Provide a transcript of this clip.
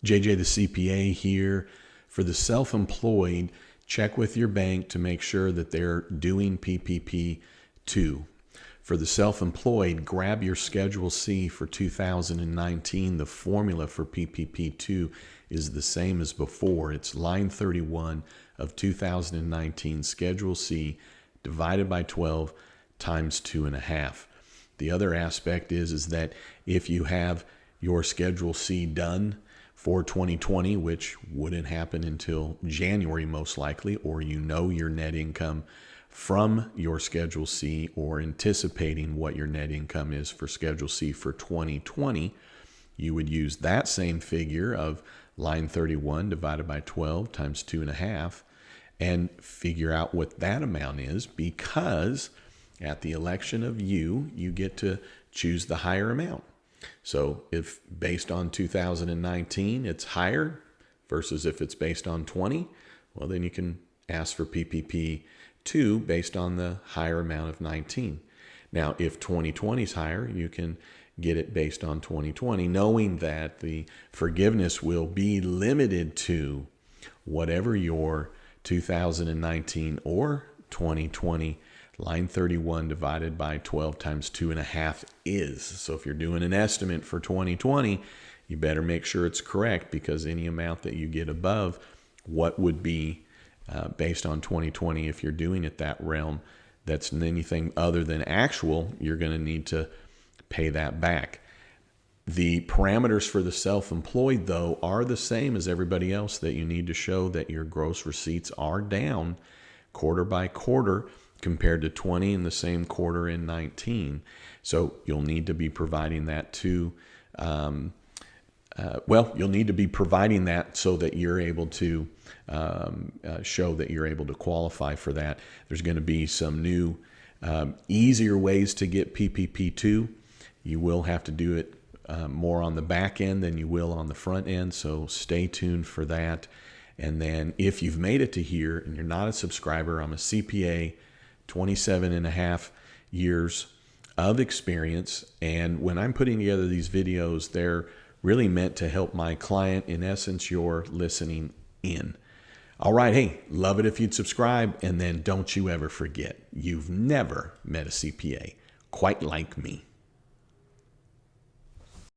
JJ the CPA here. For the self-employed, check with your bank to make sure that they're doing PPP 2. For the self-employed, grab your Schedule C for 2019. The formula for PPP 2 is the same as before. It's line 31 of 2019 Schedule C divided by 12 times 2.5. The other aspect is that if you have your Schedule C done for 2020, which wouldn't happen until January most likely, or you know your net income from your Schedule C or anticipating what your net income is for Schedule C for 2020, you would use that same figure of line 31 divided by 12 times 2.5 and figure out what that amount is, because at the election of you get to choose the higher amount. So if based on 2019 it's higher versus if it's based on 20, well, then you can ask for PPP 2 based on the higher amount of 19. Now, if 2020 is higher, you can get it based on 2020, knowing that the forgiveness will be limited to whatever your 2019 or 2020 line 31 divided by 12 times 2.5 is. So if you're doing an estimate for 2020, you better make sure it's correct, because any amount that you get above what would be based on 2020, if you're doing it that realm, that's anything other than actual, you're going to need to pay that back. The parameters for the self-employed, though, are the same as everybody else, that you need to show that your gross receipts are down quarter by quarter compared to 20 in the same quarter in 19. So you'll need to be providing that to, you'll need to be providing that so that you're able to show that you're able to qualify for that. There's going to be some new, easier ways to get PPP 2. You will have to do it more on the back end than you will on the front end, so stay tuned for that. And then if you've made it to here and you're not a subscriber, I'm a CPA, 27 and a half years of experience. And when I'm putting together these videos, they're really meant to help my client. In essence, you're listening in. All right. Hey, love it if you'd subscribe. And then don't you ever forget, you've never met a CPA quite like me.